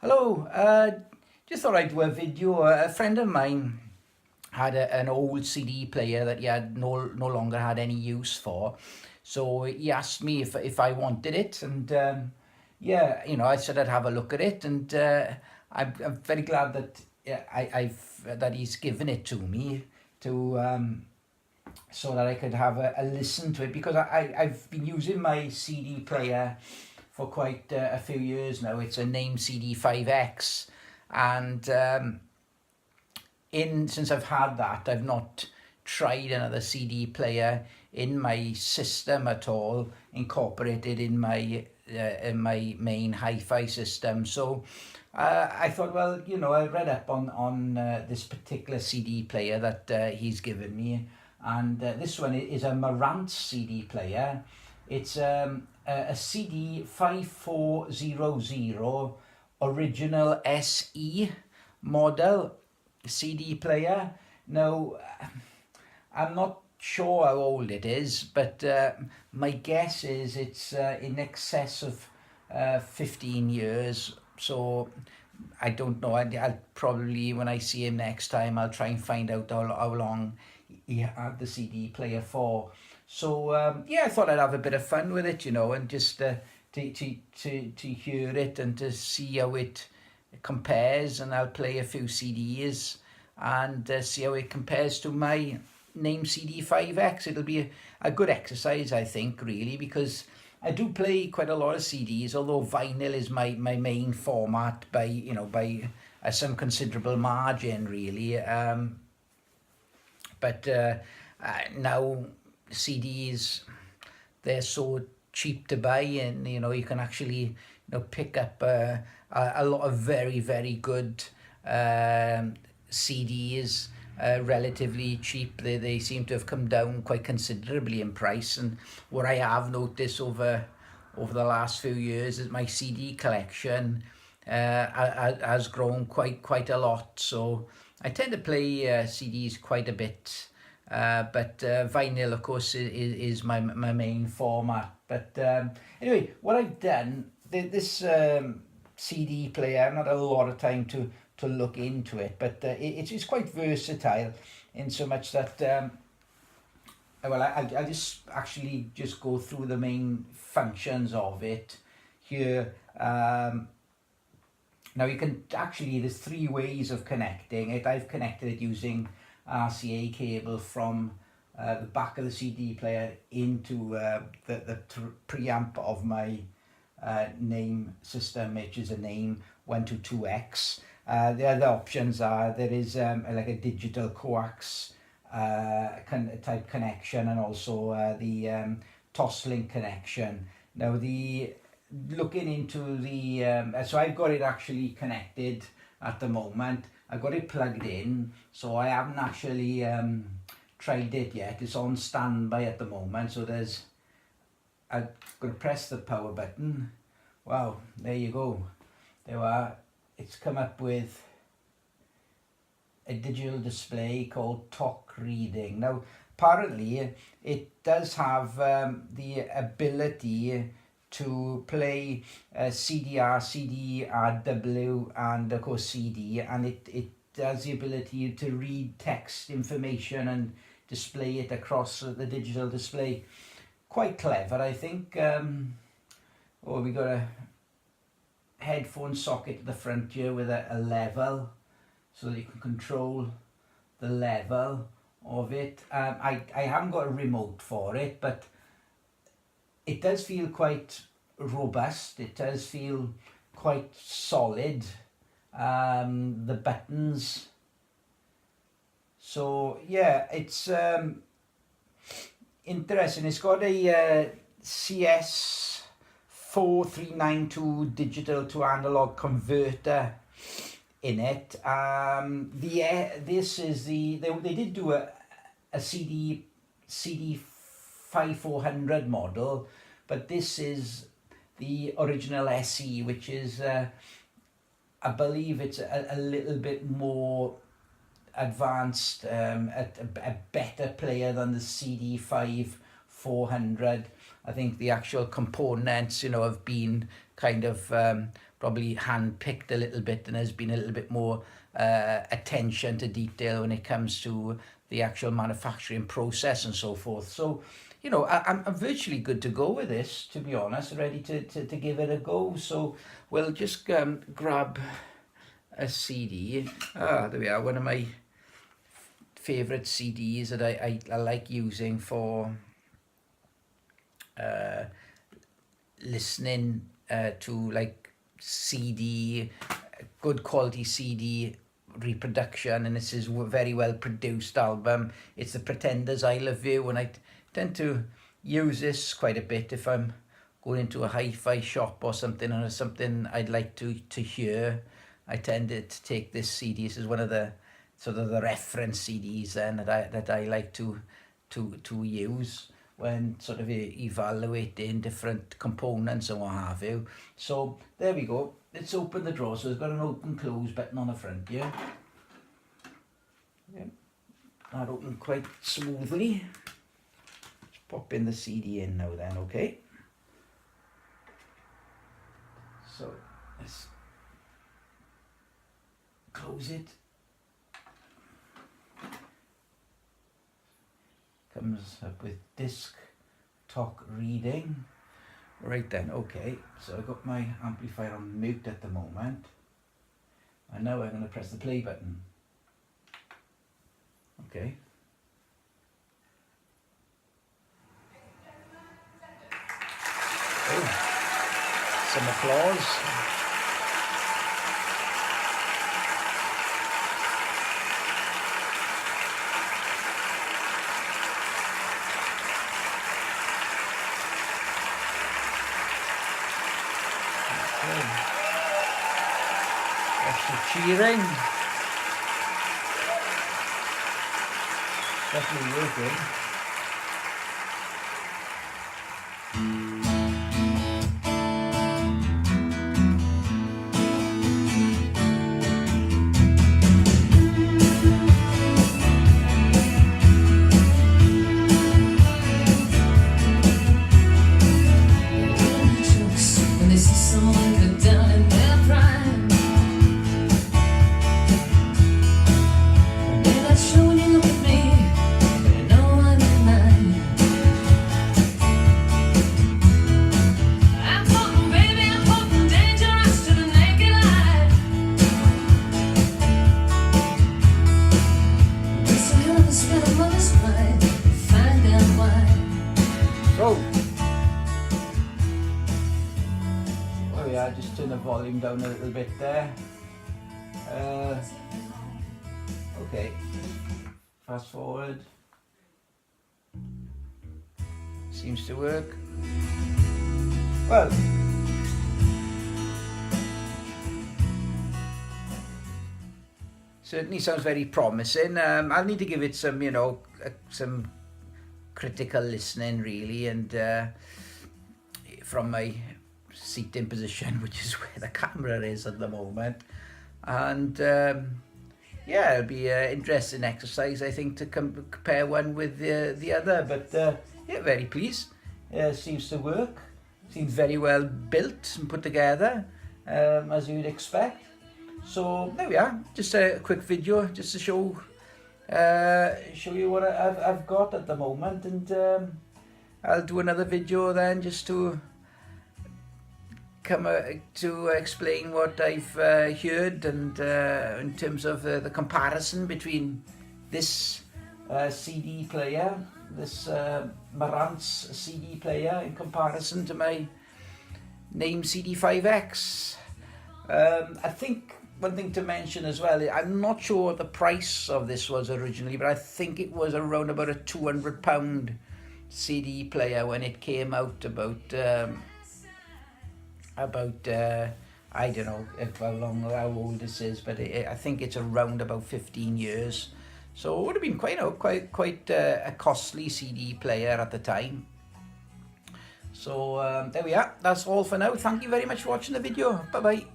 Hello, just thought I'd do a video. A friend of mine had an old CD player that he had no longer had any use for. So he asked me if I wanted it, and yeah, I said I'd have a look at it, and I'm very glad that that he's given it to me to so that I could have a listen to it, because I've been using my CD player for quite a few years now. It's a name CD5X, and since I've had that, I've not tried another CD player in my system at all, incorporated in my main hi-fi system. So I thought, well, I read up on this particular CD player that he's given me, and this one is a Marantz CD player. It's a CD5400 original SE model CD player. Now, I'm not sure how old it is, but my guess is it's in excess of 15 years. So I don't know. I'll probably, when I see him next time, I'll try and find out how long he had the CD player for. So yeah, I thought I'd have a bit of fun with it, and just to hear it and to see how it compares. And I'll play a few CDs and see how it compares to my name CD5X. It'll be a good exercise, I think, really, because I do play quite a lot of CDs, although vinyl is my main format by some considerable margin, really. But now CDs, they're so cheap to buy, and you can actually pick up a lot of very, very good CDs relatively cheap. They seem to have come down quite considerably in price, and what I have noticed over the last few years is my CD collection has grown quite a lot. So I tend to play CDs quite a bit, but vinyl, of course, is my main format. But anyway, what I've done, this CD player, I've not had a lot of time to look into it, but it's quite versatile in so much that I'll just actually go through the main functions of it here. Now you can actually, there's three ways of connecting it. I've connected it using RCA cable from the back of the CD player into the preamp of my name system, which is a name 122X. The other options are, there is like a digital coax type connection, and also the Toslink connection. Now looking into the so I've got it actually connected at the moment. I've got it plugged in, so I haven't actually tried it yet. It's on standby at the moment. So I'm going to press the power button. Wow, there you go. There we are. It's come up with a digital display called Talk Reading. Now, apparently, it does have the ability to play CDR, CDRW, and of course CD, and it has the ability to read text information and display it across the digital display. Quite clever, I think. We got a headphone socket at the front here with a level, so that you can control the level of it. I haven't got a remote for it, but it does feel quite robust. It does feel quite solid. The buttons. So yeah, it's interesting. It's got a CS4392 digital to analog converter in it. This is they did do a CD5400 model, but this is the original SE, which is I believe it's a little bit more advanced, a better player than the CD5400. I think the actual components, have been kind of probably hand-picked a little bit, and there's been a little bit more attention to detail when it comes to the actual manufacturing process and so forth. So, you know, I'm virtually good to go with this, to be honest, ready to give it a go. So we'll just grab a CD. There we are, one of my favorite CDs that I like using for listening to like CD, good quality CD reproduction, and this is a very well produced album. It's the Pretenders' I Love You, and I tend to use this quite a bit if I'm going into a hi-fi shop or something, and there's something I'd like to hear. I tend to take this CD. This is one of the sort of the reference CDs then that I like to use when sort of evaluating different components and what have you. So there we go. Let's open the drawer. So it's got an open close button on the front here. Yeah. That opened quite smoothly. Let's pop in the CD in now then, okay? So let's close it. Comes up with disc talk reading. Right then, okay, so I've got my amplifier on mute at the moment, and now I'm going to press the play button. Okay. Oh, some applause. Cheering. Definitely working. When they see someone go down in their prime, they're not sure when you look at me, but you know I'm in mine. I'm potent, baby, I'm potent, dangerous to the naked eye. It's a hell of a spell of mother's pride. Find out why. So, oh yeah, just turn the volume down a little bit there. Okay, fast forward. Seems to work. Well, certainly sounds very promising. I'll need to give it some, you know, some critical listening really, and from my seating position, which is where the camera is at the moment, and yeah, it'll be an interesting exercise, I think, to compare one with the other, but yeah, very pleased. Seems to work, seems very well built and put together, as you'd expect. So there we are, just a quick video just to show you what I've got at the moment, and I'll do another video then just to come to explain what I've heard, and in terms of the comparison between this CD player, this Marantz CD player, in comparison to my name CD5X. I think one thing to mention as well, I'm not sure what the price of this was originally, but I think it was around about a £200 CD player when it came out, about I don't know how old this is, but I think it's around about 15 years. So it would have been quite a costly CD player at the time. So there we are. That's all for now. Thank you very much for watching the video. Bye bye.